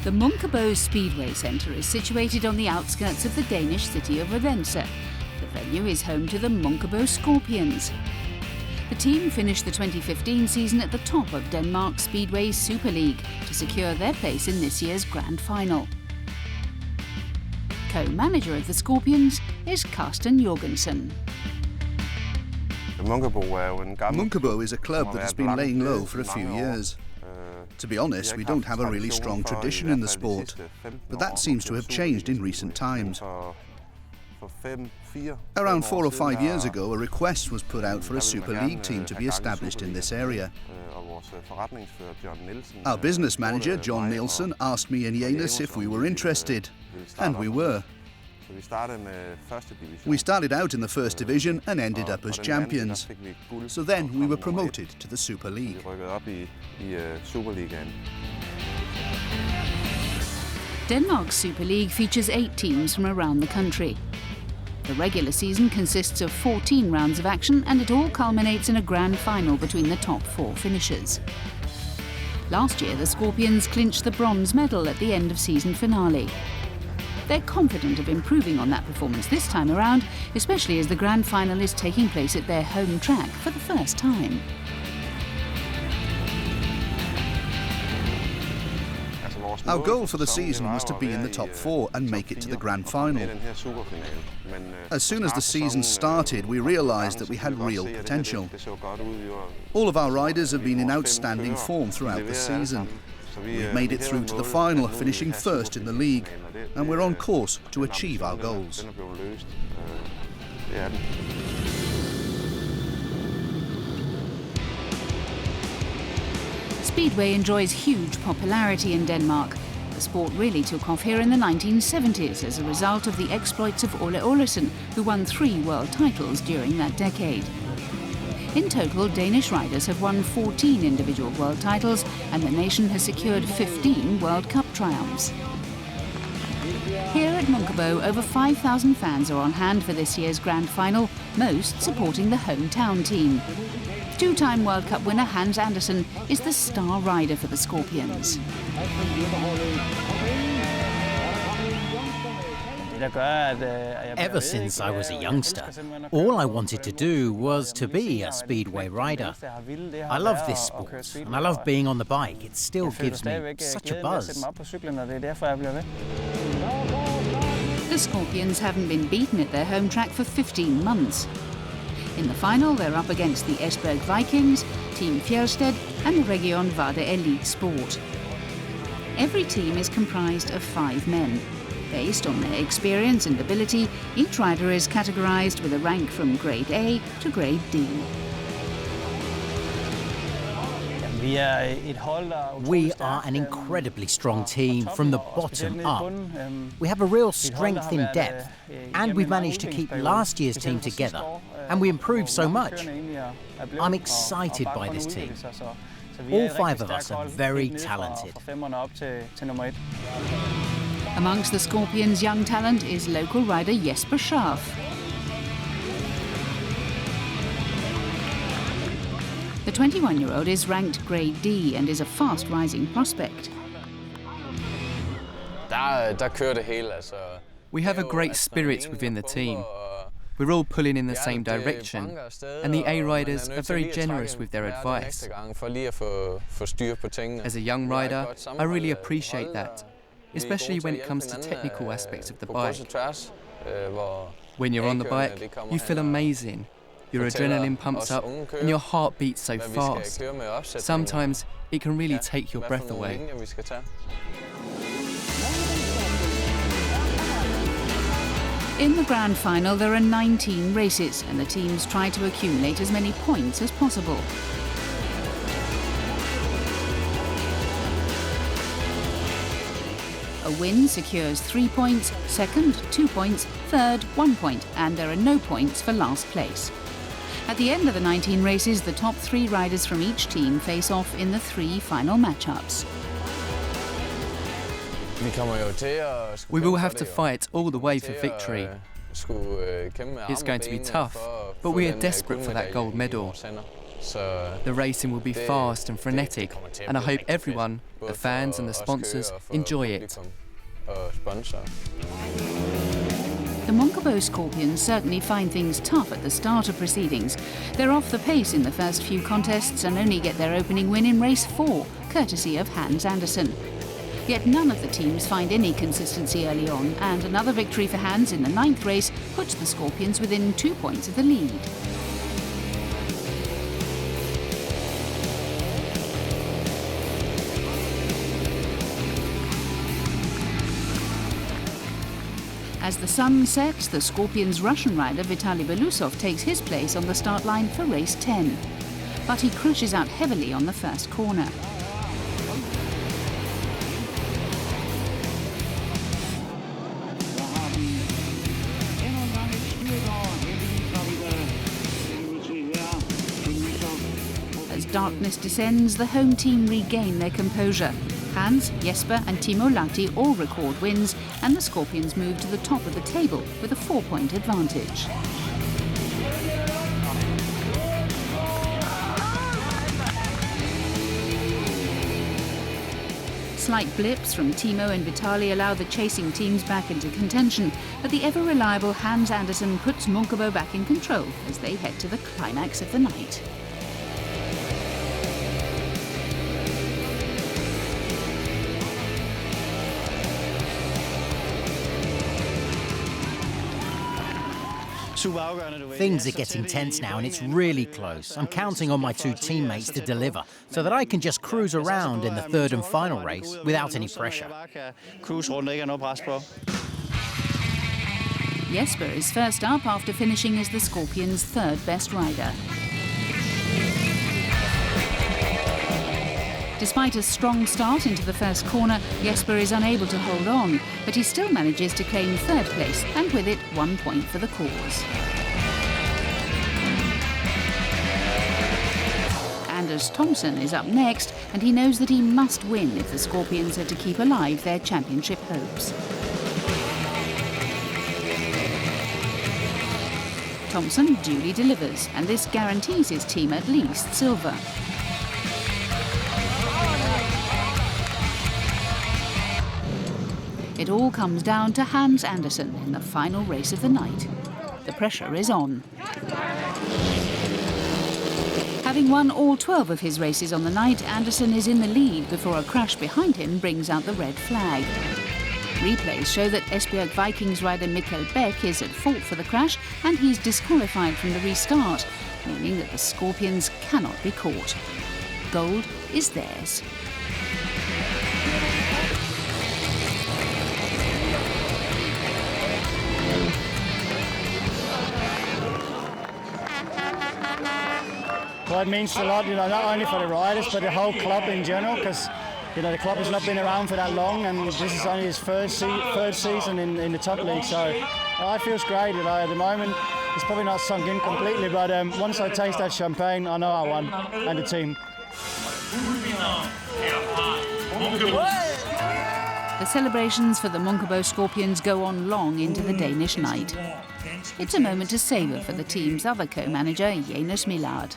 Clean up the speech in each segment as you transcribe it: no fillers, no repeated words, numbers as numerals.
The Munkebo Speedway Centre is situated on the outskirts of the Danish city of Odense. The venue is home to the Munkebo Scorpions. The team finished the 2015 season at the top of Denmark Speedway's Super League to secure their place in this year's grand final. Co-manager of the Scorpions is Carsten Jorgensen. Munkebo is a club that has been laying low for a few years. To be honest, we don't have a really strong tradition in the sport, but that seems to have changed in recent times. Around 4 or 5 years ago, a request was put out for a Super League team to be established in this area. Our business manager, John Nielsen, asked me and Janus if we were interested, and we were. We started out in the first division and ended up as champions. So then we were promoted to the Super League. Denmark's Super League features 8 teams from around the country. The regular season consists of 14 rounds of action, and it all culminates in a grand final between the top 4 finishers. Last year, the Scorpions clinched the bronze medal at the end of season finale. They're confident of improving on that performance this time around, especially as the grand final is taking place at their home track for the first time. Our goal for the season was to be in the top 4 and make it to the grand final. As soon as the season started, we realised that we had real potential. All of our riders have been in outstanding form throughout the season. We've made it through to the final, finishing first in the league, and we're on course to achieve our goals. Speedway enjoys huge popularity in Denmark. The sport really took off here in the 1970s as a result of the exploits of Ole Olesen, who won 3 world titles during that decade. In total, Danish riders have won 14 individual world titles, and the nation has secured 15 World Cup triumphs. Here at Munkebo, over 5,000 fans are on hand for this year's grand final, most supporting the hometown team. 2-time World Cup winner Hans Andersen is the star rider for the Scorpions. Ever since I was a youngster, all I wanted to do was to be a speedway rider. I love this sport, and I love being on the bike. It still gives me such a buzz. The Scorpions haven't been beaten at their home track for 15 months. In the final, they're up against the Esbjerg Vikings, Team Fjeldsted and the Region Vardø Elite Sport. Every team is comprised of 5 men. Based on their experience and ability, each rider is categorised with a rank from Grade A to Grade D. We are an incredibly strong team from the bottom up. We have a real strength in depth, and we've managed to keep last year's team together, and we improved so much. I'm excited by this team. All 5 of us are very talented. Amongst the Scorpions' young talent is local rider Jesper Scharf. The 21-year-old is ranked Grade D and is a fast-rising prospect. We have a great spirit within the team. We're all pulling in the same direction, and the A-riders are very generous with their advice. As a young rider, I really appreciate that, especially when it comes to technical aspects of the bike. When you're on the bike, you feel amazing. Your adrenaline pumps up and your heart beats so fast. Sometimes it can really take your breath away. In the grand final, there are 19 races, and the teams try to accumulate as many points as possible. A win secures 3 points, second 2 points, third 1 point, and there are no points for last place. At the end of the 19 races, the top 3 riders from each team face off in the 3 final matchups. We will have to fight all the way for victory. It's going to be tough, but we are desperate for that gold medal. The racing will be fast and frenetic, and I hope everyone, the fans and the sponsors, enjoy it. The Munkebo Scorpions certainly find things tough at the start of proceedings. They're off the pace in the first few contests and only get their opening win in race 4, courtesy of Hans Andersen. Yet none of the teams find any consistency early on, and another victory for Hans in the 9th race puts the Scorpions within 2 points of the lead. As the sun sets, the Scorpions' Russian rider Vitaly Belousov takes his place on the start line for race 10. But he crashes out heavily on the first corner. As darkness descends, the home team regain their composure. Hans, Jesper and Timo Lahti all record wins, and the Scorpions move to the top of the table with a 4-point advantage. Slight blips from Timo and Vitaly allow the chasing teams back into contention, but the ever-reliable Hans Andersen puts Munkebo back in control as they head to the climax of the night. Things are getting tense now and it's really close. I'm counting on my 2 teammates to deliver so that I can just cruise around in the 3rd and final race without any pressure. Jesper is first up after finishing as the Scorpions' 3rd best rider. Despite a strong start into the first corner, Jesper is unable to hold on, but he still manages to claim 3rd place, and with it 1 point for the cause. Anders Thomsen is up next, and he knows that he must win if the Scorpions are to keep alive their championship hopes. Thomsen duly delivers, and this guarantees his team at least silver. It all comes down to Hans Andersen in the final race of the night. The pressure is on. Having won all 12 of his races on the night, Andersen is in the lead before a crash behind him brings out the red flag. Replays show that Esbjerg Vikings rider Mikkel Beck is at fault for the crash, and he's disqualified from the restart, meaning that the Scorpions cannot be caught. Gold is theirs. Well, it means a lot, not only for the riders, but the whole club in general, because, the club has not been around for that long, and this is only his third season in the top league, so it feels great. At the moment, it's probably not sunk in completely, but once I taste that champagne, I know I won, and the team. The celebrations for the Munkebo Scorpions go on long into the Danish night. It's a moment to savour for the team's other co-manager, Janus Millard.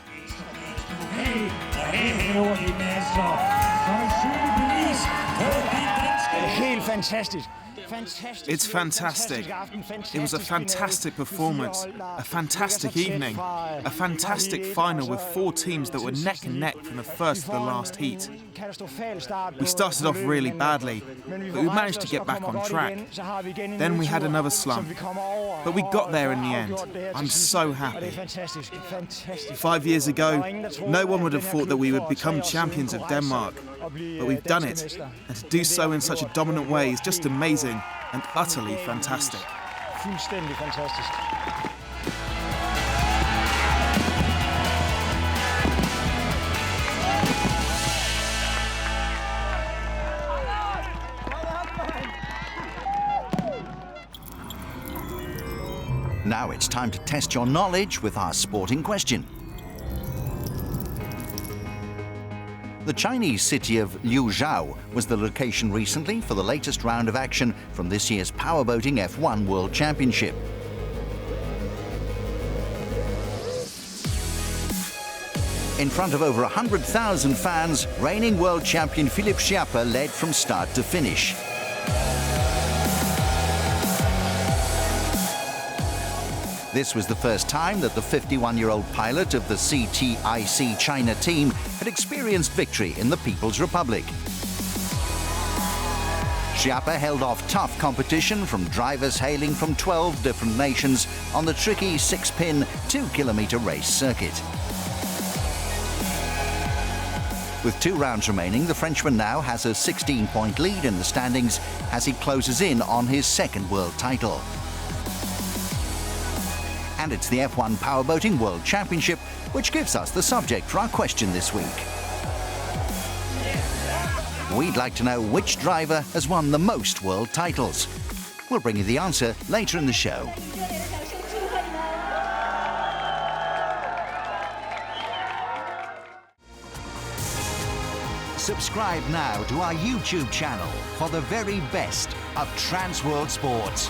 Helt fantastic. It's fantastic. It was a fantastic performance, a fantastic evening, a fantastic final with 4 teams that were neck and neck from the first to the last heat. We started off really badly, but we managed to get back on track. Then we had another slump, but we got there in the end. I'm so happy. 5 years ago, no one would have thought that we would become champions of Denmark, but we've done it, and to do so in such a dominant way is just amazing and utterly fantastic. Fuldstændig fantastisk. Now it's time to test your knowledge with our sporting question. The Chinese city of Liuzhou was the location recently for the latest round of action from this year's Powerboating F1 World In front of over 100,000 fans, reigning world champion Philipp Schiappa led from start to finish. This was the first time that the 51-year-old pilot of the CTIC China team had experienced victory in the People's Republic. Schiappa held off tough competition from drivers hailing from 12 different nations on the tricky 6-pin, 2-kilometre race circuit. With 2 rounds remaining, the Frenchman now has a 16-point lead in the standings as he closes in on his second world title. And it's the F1 Powerboating World Championship, which gives us the subject for our question this week. We'd like to know which driver has won the most world titles. We'll bring you the answer later in the show. Subscribe now to our YouTube channel for the very best of Trans World Sports.